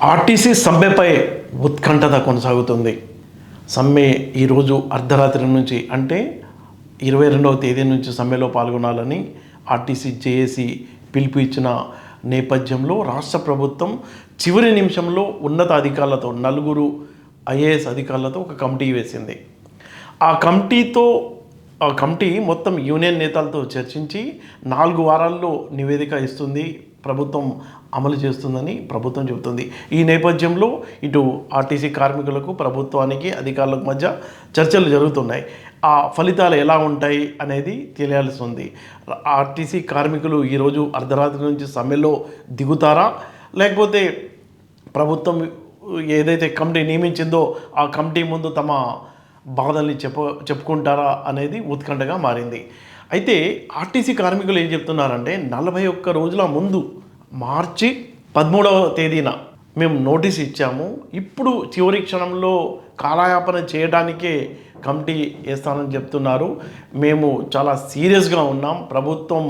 RTC సమ్మెపై ఉత్కంఠత కొనసాగుతుంది. సమ్మె ఈరోజు అర్ధరాత్రి నుంచి అంటే 22వ తేదీ నుంచి సమ్మెలో పాల్గొనాలని ఆర్టీసీ జేఏసీ పిలుపు ఇచ్చిన నేపథ్యంలో రాష్ట్ర ప్రభుత్వం చివరి నిమిషంలో ఉన్నత అధికారులతో 4 ఐఏఎస్ అధికారులతో ఒక కమిటీ వేసింది. ఆ కమిటీ మొత్తం యూనియన్ నేతలతో చర్చించి 4 వారాల్లో నివేదిక ఇస్తుంది, ప్రభుత్వం అమలు చేస్తుందని ప్రభుత్వం చెబుతుంది. ఈ నేపథ్యంలో ఇటు ఆర్టీసీ కార్మికులకు, ప్రభుత్వానికి, అధికారులకు మధ్య చర్చలు జరుగుతున్నాయి. ఆ ఫలితాలు ఎలా ఉంటాయి అనేది తెలియాల్సి ఉంది. ఆర్టీసీ కార్మికులు ఈరోజు అర్ధరాత్రి నుంచి సమ్మెలో దిగుతారా, లేకపోతే ప్రభుత్వం ఏదైతే కమిటీ నియమించిందో ఆ కమిటీ ముందు తమ బాధల్ని చెప్పుకుంటారా అనేది ఉత్కంఠగా మారింది. అయితే ఆర్టీసీ కార్మికులు ఏం చెప్తున్నారంటే 41 రోజుల ముందు మార్చి 13వ తేదీన మేము నోటీస్ ఇచ్చాము, ఇప్పుడు చివరి క్షణంలో కాలయాపన చేయడానికే కమిటీ వేస్తానని చెప్తున్నారు. మేము చాలా సీరియస్గా ఉన్నాం, ప్రభుత్వం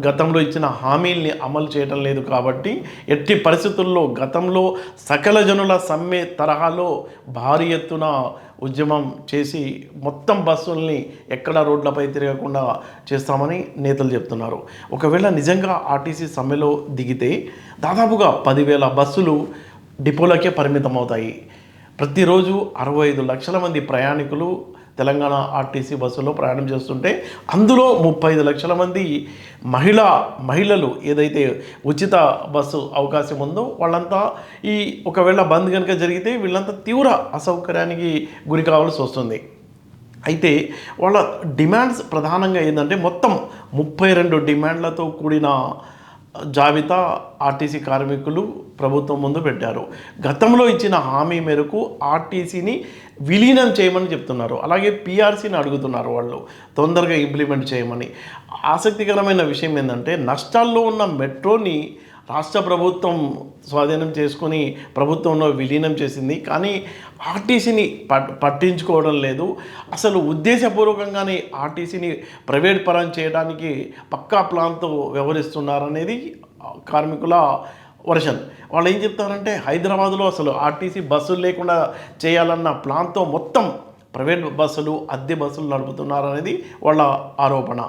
గతంలో ఇచ్చిన హామీల్ని అమలు చేయడం లేదు కాబట్టి ఎట్టి పరిస్థితుల్లో గతంలో సకల జనుల సమ్మె తరహాలో భారీ ఎత్తున ఉద్యమం చేసి మొత్తం బస్సుల్ని ఎక్కడ రోడ్లపై తిరగకుండా చేస్తామని నేతలు చెప్తున్నారు. ఒకవేళ నిజంగా ఆర్టీసీ సమ్మెలో దిగితే దాదాపుగా 10,000 బస్సులు డిపోలకే పరిమితం అవుతాయి. ప్రతిరోజు 65 లక్షల మంది ప్రయాణికులు తెలంగాణ ఆర్టీసీ బస్సులో ప్రయాణం చేస్తుంటే అందులో 35 లక్షల మంది మహిళలు ఏదైతే ఉచిత బస్సు అవకాశం ఉందో వాళ్ళంతా ఒకవేళ బంద్ కనుక జరిగితే వీళ్ళంతా తీవ్ర అసౌకర్యానికి గురి కావాల్సి వస్తుంది. అయితే వాళ్ళ డిమాండ్స్ ప్రధానంగా ఏంటంటే మొత్తం 32 డిమాండ్లతో కూడిన జాబితా ఆర్టీసీ కార్మికులు ప్రభుత్వం ముందు పెట్టారు. గతంలో ఇచ్చిన హామీ మేరకు ఆర్టీసీని విలీనం చేయమని చెప్తున్నారు, అలాగే పీఆర్సీని అడుగుతున్నారు వాళ్ళు తొందరగా ఇంప్లిమెంట్ చేయమని. ఆసక్తికరమైన విషయం ఏంటంటే నష్టాల్లో ఉన్న మెట్రోని రాష్ట్ర ప్రభుత్వం స్వాధీనం చేసుకొని ప్రభుత్వంలో విలీనం చేసింది, కానీ ఆర్టీసీని పట్టించుకోవడం లేదు. అసలు ఉద్దేశపూర్వకంగానే ఆర్టీసీని ప్రైవేట్ పరం చేయడానికి పక్కా ప్లాన్తో వ్యవహరిస్తున్నారనేది కార్మికుల వర్షన్. వాళ్ళు ఏం చెప్తారంటే హైదరాబాద్లో అసలు ఆర్టీసీ బస్సులు లేకుండా చేయాలన్న ప్లాన్తో మొత్తం ప్రైవేట్ బస్సులు, అద్దె బస్సులు నడుపుతున్నారనేది వాళ్ళ ఆరోపణ.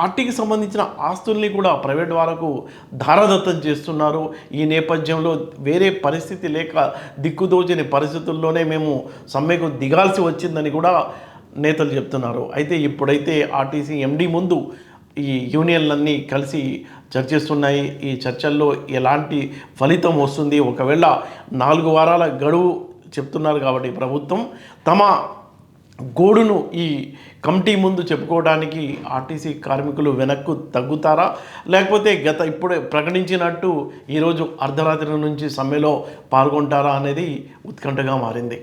ఆర్టీకి సంబంధించిన ఆస్తుల్ని కూడా ప్రైవేట్ వాళ్లకు ధారదత్తం చేస్తున్నారు. ఈ నేపథ్యంలో వేరే పరిస్థితి లేక దిక్కుదోచని పరిస్థితుల్లోనే మేము సమ్మెకు దిగాల్సి వచ్చిందని కూడా నేతలు చెప్తున్నారు. అయితే ఇప్పుడైతే ఆర్టీసీ ఎండీ ముందు ఈ యూనియన్లన్నీ కలిసి చర్చిస్తున్నాయి. ఈ చర్చల్లో ఎలాంటి ఫలితం వస్తుంది, ఒకవేళ 4 వారాల గడువు చెప్తున్నారు కాబట్టి ప్రభుత్వం తమ గోడును ఈ కమిటీ ముందు చెప్పుకోవడానికి ఆర్టీసీ కార్మికులు వెనక్కు తగ్గుతారా, లేకపోతే ఇప్పుడే ప్రకటించినట్టు ఈరోజు అర్ధరాత్రి నుంచి సమ్మెలో పాల్గొంటారా అనేది ఉత్కంఠగా మారింది.